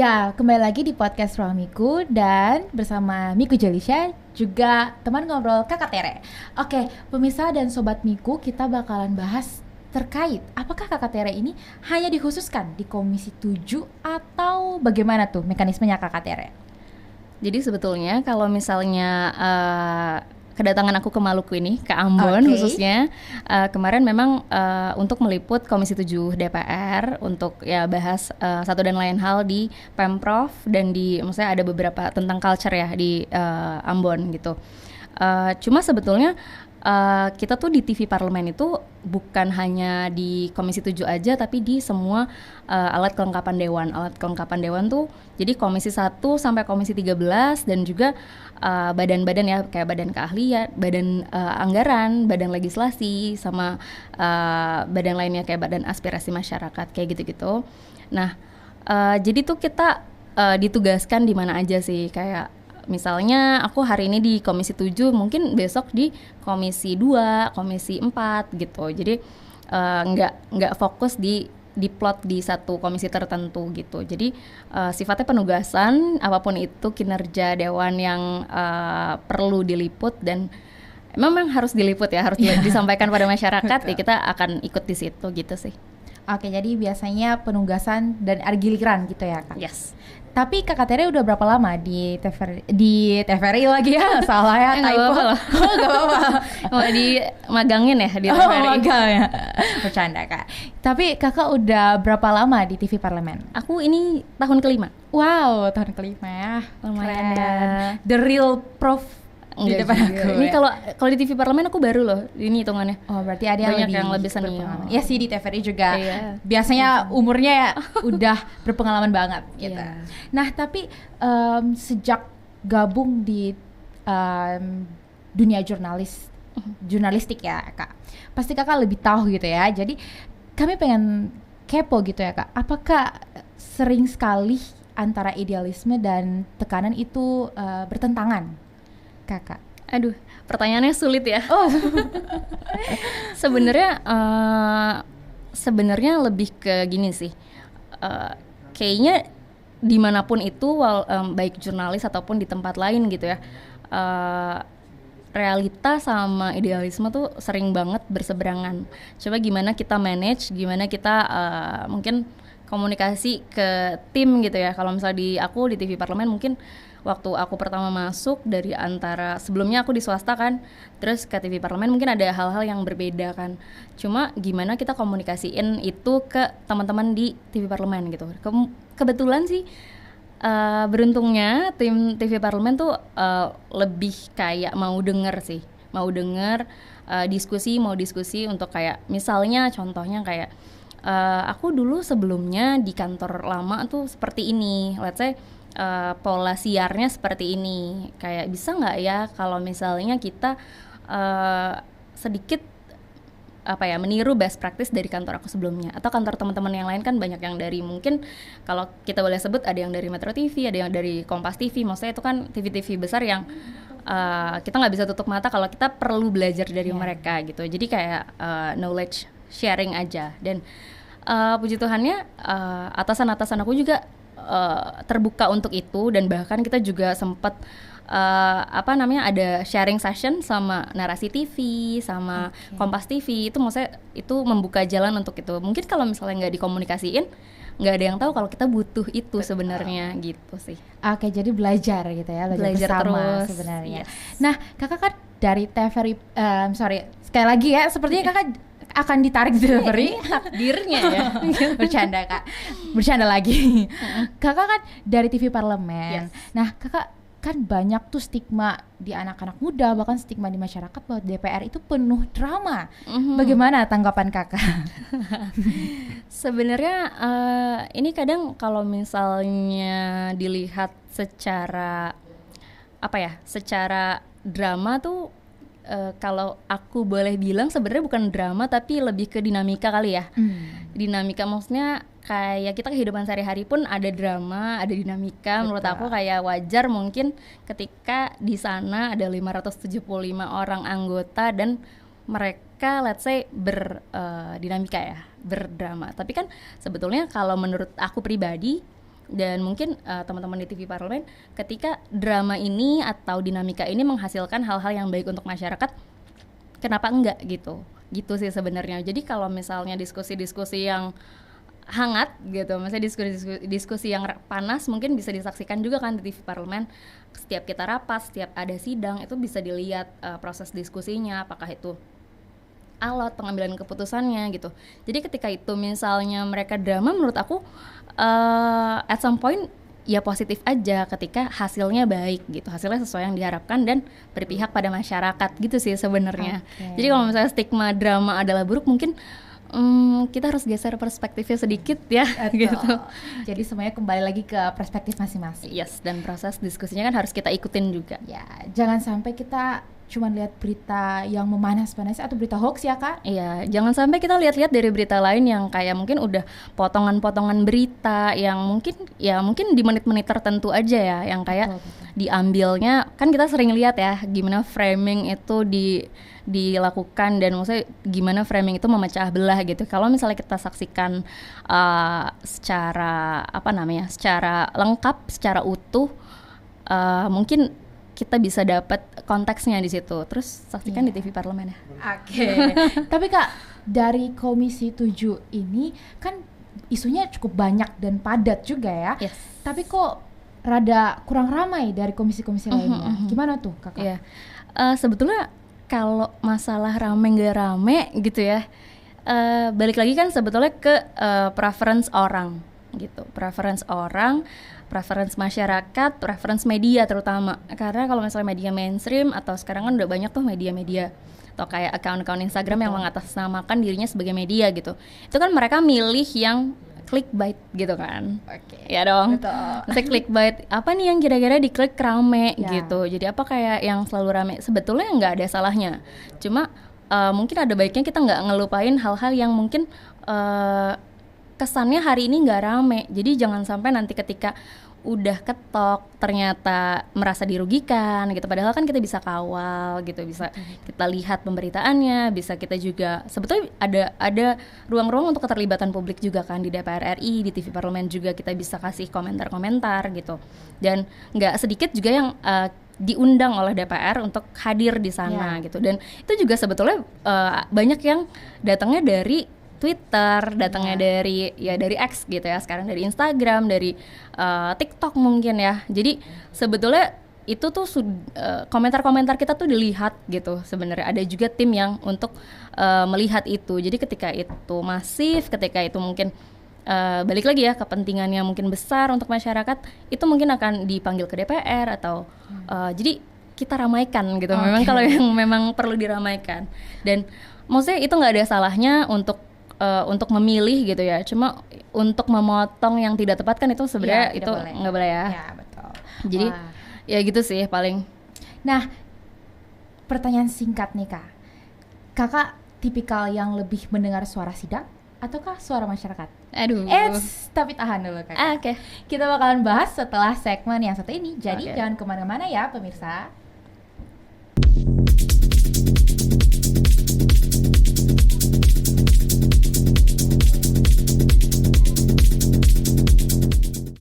Ya, kembali lagi di podcast Ruang Miku dan bersama Miku Jelisha, juga teman ngobrol Kakak Tere. Oke, pemirsa dan Sobat Miku, kita bakalan bahas terkait apakah Kakak Tere ini hanya dikhususkan di Komisi 7 atau bagaimana tuh mekanismenya Kakak Tere? Jadi sebetulnya kalau misalnya kedatangan aku ke Maluku ini, ke Ambon khususnya, kemarin memang untuk meliput Komisi 7 DPR untuk ya bahas satu dan lain hal di Pemprov dan maksudnya ada beberapa tentang culture ya di Ambon gitu. Cuma sebetulnya kita tuh di TV Parlemen itu bukan hanya di Komisi 7 aja, tapi di semua alat kelengkapan dewan. Alat kelengkapan dewan tuh jadi Komisi 1 sampai Komisi 13 dan juga badan-badan ya kayak badan keahlian, badan anggaran, badan legislasi, sama badan lainnya kayak badan aspirasi masyarakat kayak gitu-gitu. Nah, jadi tuh kita ditugaskan di mana aja sih, kayak misalnya aku hari ini di Komisi 7, mungkin besok di Komisi 2, Komisi 4 gitu. Jadi nggak fokus di plot di satu komisi tertentu gitu. Jadi sifatnya penugasan, apapun itu kinerja dewan yang perlu diliput dan memang harus diliput ya, harus disampaikan pada masyarakat ya, kita akan ikut di situ gitu sih. Oke, jadi biasanya penugasan dan ada giliran gitu ya, Kak? Yes. Tapi Kakak Tere udah berapa lama di TVRI lagi ya? Salah ya, typo. Gak apa-apa. Mau dimagangin ya di TVRI? Magang ya. Bercanda, Kak. Tapi Kakak udah berapa lama di TV Parlemen? Aku ini tahun kelima. Wow, tahun kelima ya. Lumayan Keren. ya. The real prof di depan aku. Ini kalau di TV Parlemen aku baru loh, ini hitungannya. Oh, berarti ada banyak yang lebih senior. Ya sih, di TVRI juga. Iya. Biasanya umurnya ya udah berpengalaman banget gitu. Iya. Nah, tapi sejak gabung di dunia jurnalistik ya, Kak. Pasti Kakak lebih tahu gitu ya. Jadi kami pengen kepo gitu ya, Kak. Apakah sering sekali antara idealisme dan tekanan itu bertentangan, Kakak? Aduh, pertanyaannya sulit ya. Oh. Sebenarnya lebih ke gini sih. Kayaknya dimanapun itu, baik jurnalis ataupun di tempat lain gitu ya, realita sama idealisme tuh sering banget berseberangan. Coba gimana kita manage, gimana kita mungkin komunikasi ke tim gitu ya. Kalau misalnya di TV Parlemen, mungkin waktu aku pertama masuk dari antara sebelumnya aku di swasta kan, terus ke TV Parlemen mungkin ada hal-hal yang berbeda kan. Cuma gimana kita komunikasiin itu ke teman-teman di TV Parlemen gitu. Kebetulan sih beruntungnya tim TV Parlemen tuh lebih kayak mau denger sih, mau denger mau diskusi untuk kayak misalnya contohnya kayak aku dulu sebelumnya di kantor lama tuh seperti ini, let's say pola siarnya seperti ini, kayak bisa nggak ya kalau misalnya kita sedikit meniru best practice dari kantor aku sebelumnya atau kantor teman-teman yang lain kan banyak yang dari, mungkin kalau kita boleh sebut ada yang dari Metro TV, ada yang dari Kompas TV, maksudnya itu kan TV-TV besar yang kita nggak bisa tutup mata kalau kita perlu belajar dari mereka gitu. Jadi kayak knowledge sharing aja, dan puji Tuhannya atasan-atasan aku juga terbuka untuk itu, dan bahkan kita juga sempat ada sharing session sama Narasi TV sama Kompas TV. Itu maksudnya itu membuka jalan untuk itu. Mungkin kalau misalnya nggak dikomunikasiin, nggak ada yang tahu kalau kita butuh itu sebenarnya gitu sih. Oke, jadi belajar gitu ya, belajar bersama terus sebenarnya. Yes. Nah, Kakak kan dari TVRI, sekali lagi ya, sepertinya Kakak akan ditarik di TVRI. Takdirnya ya. Bercanda, Kak. Bercanda lagi. Kakak kan dari TV Parlemen. Yes. Nah, Kakak kan banyak tuh stigma di anak-anak muda, bahkan stigma di masyarakat bahwa DPR itu penuh drama. Bagaimana tanggapan Kakak? Sebenarnya ini kadang kalau misalnya dilihat secara secara drama tuh, kalau aku boleh bilang sebenarnya bukan drama tapi lebih ke dinamika kali ya. Dinamika maksudnya kayak kita kehidupan sehari-hari pun ada drama, ada dinamika. Betul. Menurut aku kayak wajar mungkin ketika di sana ada 575 orang anggota dan mereka let's say berdinamika ya, berdrama. Tapi kan sebetulnya kalau menurut aku pribadi, Dan mungkin teman-teman di TV Parlemen, ketika drama ini atau dinamika ini menghasilkan hal-hal yang baik untuk masyarakat, kenapa enggak gitu sih sebenarnya. Jadi kalau misalnya diskusi-diskusi yang hangat gitu, misalnya diskusi yang panas mungkin bisa disaksikan juga kan di TV Parlemen. Setiap kita rapat, setiap ada sidang itu bisa dilihat proses diskusinya, apakah itu alot pengambilan keputusannya gitu. Jadi ketika itu misalnya mereka drama, menurut aku at some point ya positif aja ketika hasilnya baik gitu, hasilnya sesuai yang diharapkan dan berpihak pada masyarakat gitu sih sebenarnya. Jadi kalau misalnya stigma drama adalah buruk, mungkin kita harus geser perspektifnya sedikit ya. Gitu. Jadi semuanya kembali lagi ke perspektif masing-masing. Yes, dan proses diskusinya kan harus kita ikutin juga. Ya, jangan sampai kita cuma lihat berita yang memanas-panas atau berita hoax ya Kak. Iya, jangan sampai kita lihat-lihat dari berita lain yang kayak mungkin udah potongan-potongan berita yang mungkin di menit-menit tertentu aja ya, yang kayak diambilnya, kan kita sering lihat ya gimana framing itu dilakukan dan maksudnya gimana framing itu memecah belah gitu. Kalau misalnya kita saksikan secara lengkap, secara utuh, mungkin kita bisa dapat konteksnya di situ. Terus saksikan di TV Parlemen ya. Oke. Tapi Kak, dari Komisi 7 ini kan isunya cukup banyak dan padat juga ya. Yes. Tapi kok rada kurang ramai dari komisi-komisi lainnya. Gimana tuh Kakak? Iya. Sebetulnya kalau masalah rame nggak rame gitu ya, balik lagi kan sebetulnya ke preference orang gitu. Preference masyarakat, preference media terutama. Karena kalau misalnya media mainstream atau sekarang kan udah banyak tuh media-media atau kayak akun-akun Instagram yang mengatasnamakan dirinya sebagai media gitu. Itu kan mereka milih yang clickbait gitu kan. Ya dong. Maksudnya clickbait, apa nih yang kira-kira diklik rame gitu. Jadi apa kayak yang selalu rame, sebetulnya nggak ada salahnya. Cuma mungkin ada baiknya kita nggak ngelupain hal-hal yang mungkin kesannya hari ini nggak rame. Jadi jangan sampai nanti ketika udah ketok ternyata merasa dirugikan gitu. Padahal kan kita bisa kawal gitu, bisa kita lihat pemberitaannya, bisa kita juga sebetulnya ada ruang-ruang untuk keterlibatan publik juga kan di DPR RI, di TV Parlemen juga kita bisa kasih komentar-komentar gitu. Dan nggak sedikit juga yang diundang oleh DPR untuk hadir di sana gitu. Dan itu juga sebetulnya banyak yang datangnya dari Twitter, datangnya dari X gitu ya, sekarang dari Instagram, dari TikTok mungkin ya. Jadi sebetulnya itu tuh komentar-komentar kita tuh dilihat gitu. Sebenarnya ada juga tim yang untuk melihat itu. Jadi ketika itu masif, ketika itu mungkin balik lagi ya kepentingannya mungkin besar untuk masyarakat, itu mungkin akan dipanggil ke DPR atau jadi kita ramaikan gitu. Memang kalau yang memang perlu diramaikan. Dan maksudnya itu nggak ada salahnya untuk memilih gitu ya. Cuma untuk memotong yang tidak tepat kan itu sebenarnya itu nggak boleh ya. Ya betul. Jadi ya gitu sih paling. Nah, pertanyaan singkat nih Kak. Kakak tipikal yang lebih mendengar suara sidang ataukah suara masyarakat? Aduh. Tapi tahan dulu Kak. Oke. Kita bakalan bahas setelah segmen yang satu ini. Jadi jangan kemana-mana ya pemirsa.